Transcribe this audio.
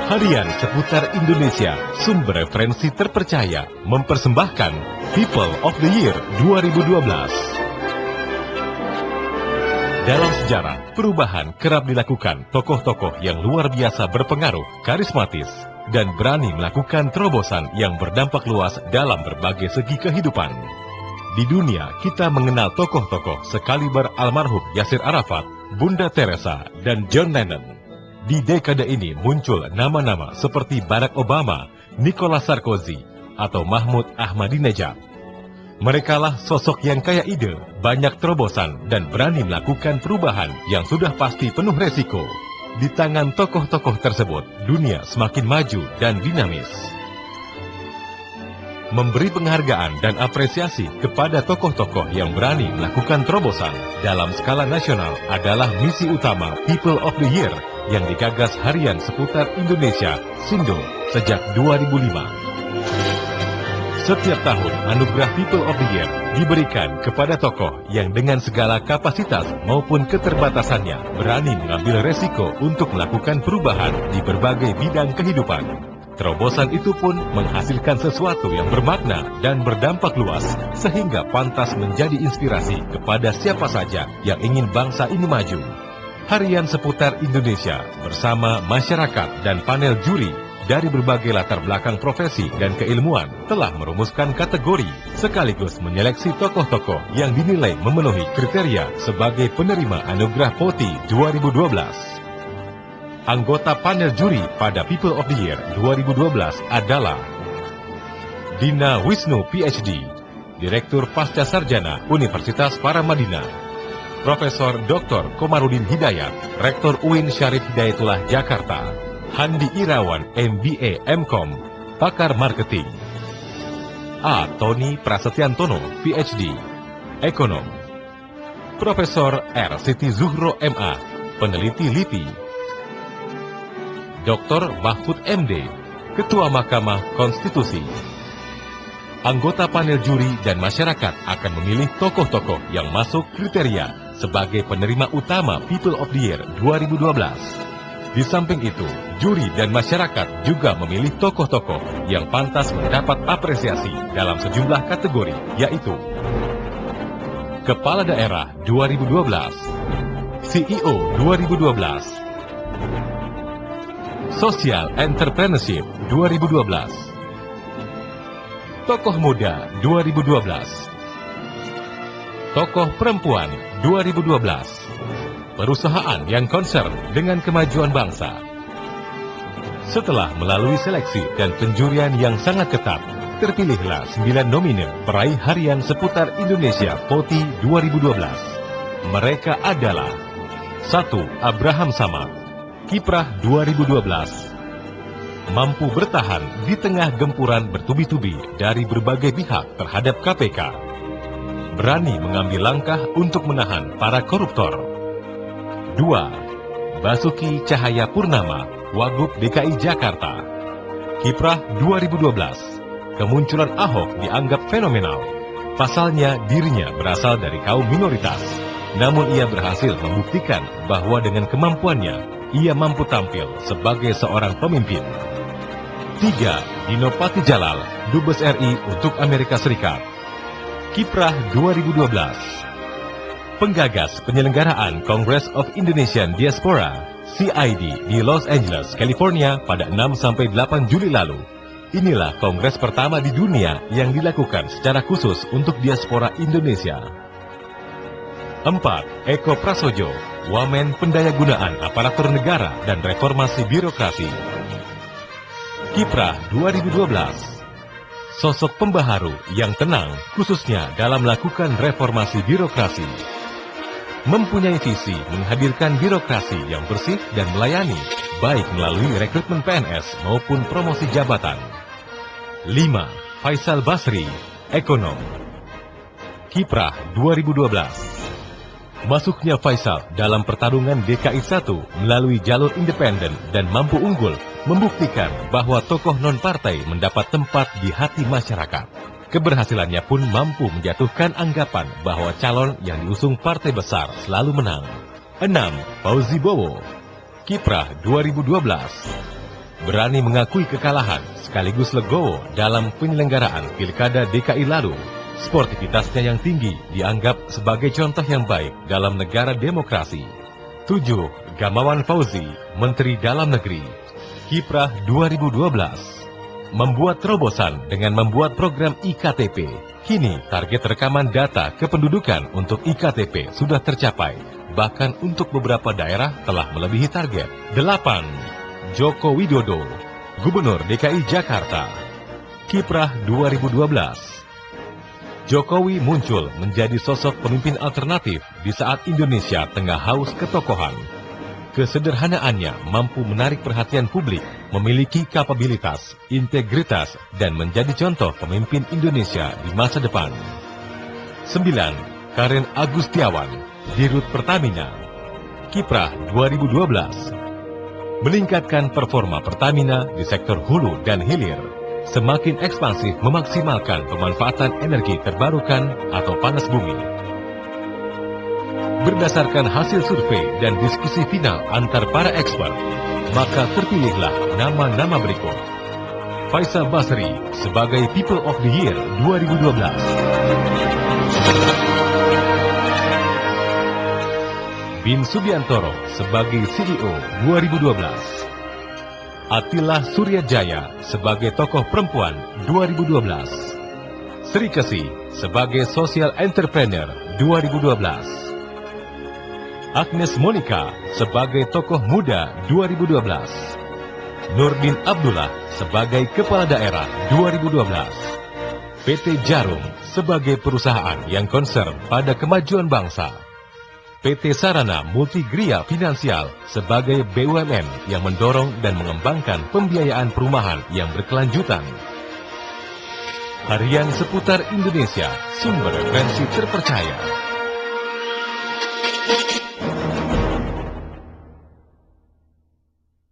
Harian seputar Indonesia, sumber referensi terpercaya, mempersembahkan People of the Year 2012. Dalam sejarah, perubahan kerap dilakukan tokoh-tokoh yang luar biasa berpengaruh, karismatis, dan berani melakukan terobosan yang berdampak luas dalam berbagai segi kehidupan. Di dunia, kita mengenal tokoh-tokoh sekaliber almarhum Yasir Arafat, Bunda Teresa, dan John Lennon. Di dekade ini muncul nama-nama seperti Barack Obama, Nicolas Sarkozy, atau Mahmud Ahmadinejad. Merekalah sosok yang kaya ide, banyak terobosan, dan berani melakukan perubahan yang sudah pasti penuh resiko. Di tangan tokoh-tokoh tersebut, dunia semakin maju dan dinamis. Memberi penghargaan dan apresiasi kepada tokoh-tokoh yang berani melakukan terobosan dalam skala nasional adalah misi utama People of the Year yang digagas Harian Seputar Indonesia, SINDO, sejak 2005. Setiap tahun, anugerah People of the Year diberikan kepada tokoh yang dengan segala kapasitas maupun keterbatasannya berani mengambil resiko untuk melakukan perubahan di berbagai bidang kehidupan. Terobosan itu pun menghasilkan sesuatu yang bermakna dan berdampak luas, sehingga pantas menjadi inspirasi kepada siapa saja yang ingin bangsa ini maju. Harian Seputar Indonesia bersama masyarakat dan panel juri dari berbagai latar belakang profesi dan keilmuan telah merumuskan kategori sekaligus menyeleksi tokoh-tokoh yang dinilai memenuhi kriteria sebagai penerima anugerah POTI 2012. Anggota panel juri pada People of the Year 2012 adalah Dina Wisnu PhD, Direktur Pasca Sarjana Universitas Paramadina, Profesor Dr. Komarudin Hidayat, Rektor UIN Syarif Hidayatullah Jakarta, Handi Irawan MBA MCom, Pakar Marketing, A. Tony Prasetyantono PhD, Ekonom, Profesor R. Siti Zuhro MA, Peneliti LIPI, Dr. Mahfud MD, Ketua Mahkamah Konstitusi. Anggota panel juri dan masyarakat akan memilih tokoh-tokoh yang masuk kriteria sebagai penerima utama People of the Year 2012. Di samping itu, juri dan masyarakat juga memilih tokoh-tokoh yang pantas mendapat apresiasi dalam sejumlah kategori, yaitu Kepala Daerah 2012, CEO 2012, Social Entrepreneurship 2012, Tokoh Muda 2012, Tokoh Perempuan 2012, Perusahaan yang concern dengan kemajuan bangsa. Setelah melalui seleksi dan penjurian yang sangat ketat, terpilihlah 9 nominir peraih Harian Seputar Indonesia POTI 2012. Mereka adalah 1. Abraham Samad, Kiprah 2012. Mampu bertahan di tengah gempuran bertubi-tubi dari berbagai pihak terhadap KPK. Berani mengambil langkah untuk menahan para koruptor. 2. Basuki Cahaya Purnama, Wagub DKI Jakarta. Kiprah 2012. Kemunculan Ahok dianggap fenomenal. Pasalnya dirinya berasal dari kaum minoritas. Namun ia berhasil membuktikan bahwa dengan kemampuannya, ia mampu tampil sebagai seorang pemimpin. 3. Dino Patijalal, Dubes RI untuk Amerika Serikat. Kiprah 2012. Penggagas penyelenggaraan Congress of Indonesian Diaspora, CID, di Los Angeles, California pada 6-8 Juli lalu. Inilah kongres pertama di dunia yang dilakukan secara khusus untuk diaspora Indonesia. 4. Eko Prasojo, Wamen Pendayagunaan Aparatur Negara dan Reformasi Birokrasi. Kiprah 2012. Sosok pembaharu yang tenang khususnya dalam melakukan reformasi birokrasi. Mempunyai visi menghadirkan birokrasi yang bersih dan melayani, baik melalui rekrutmen PNS maupun promosi jabatan. 5. Faisal Basri, Ekonom. Kiprah 2012. Masuknya Faisal dalam pertarungan DKI 1 melalui jalur independen dan mampu unggul membuktikan bahwa tokoh non-partai mendapat tempat di hati masyarakat. Keberhasilannya pun mampu menjatuhkan anggapan bahwa calon yang diusung partai besar selalu menang. 6. Fauzi Bowo, Kiprah 2012. berani mengakui kekalahan sekaligus legowo dalam penyelenggaraan Pilkada DKI lalu. Sportivitasnya yang tinggi dianggap sebagai contoh yang baik dalam negara demokrasi. 7. Gamawan Fauzi, Menteri Dalam Negeri. Kiprah 2012. Membuat terobosan dengan membuat program IKTP. Kini target rekaman data kependudukan untuk IKTP sudah tercapai. Bahkan untuk beberapa daerah telah melebihi target. 8. Joko Widodo, Gubernur DKI Jakarta. Kiprah 2012. Jokowi muncul menjadi sosok pemimpin alternatif di saat Indonesia tengah haus ketokohan. Kesederhanaannya mampu menarik perhatian publik, memiliki kapabilitas, integritas, dan menjadi contoh pemimpin Indonesia di masa depan. 9. Karen Agustiawan, Dirut Pertamina. Kiprah 2012. Meningkatkan performa Pertamina di sektor hulu dan hilir. Semakin ekspansif memaksimalkan pemanfaatan energi terbarukan atau panas bumi. Berdasarkan hasil survei dan diskusi final antar para expert, maka terpilihlah nama-nama berikut. Faisal Basri sebagai People of the Year 2012. Bin Subiantoro sebagai CEO 2012. Atilla Suryajaya sebagai tokoh perempuan 2012. Sri Kesi sebagai Social Entrepreneur 2012. Agnes Monica sebagai tokoh muda 2012. Nurdin Abdullah sebagai Kepala Daerah 2012. PT Jarum sebagai perusahaan yang concern pada kemajuan bangsa. PT Sarana Multigria Finansial sebagai BUMN yang mendorong dan mengembangkan pembiayaan perumahan yang berkelanjutan. Harian seputar Indonesia, sumber referensi terpercaya.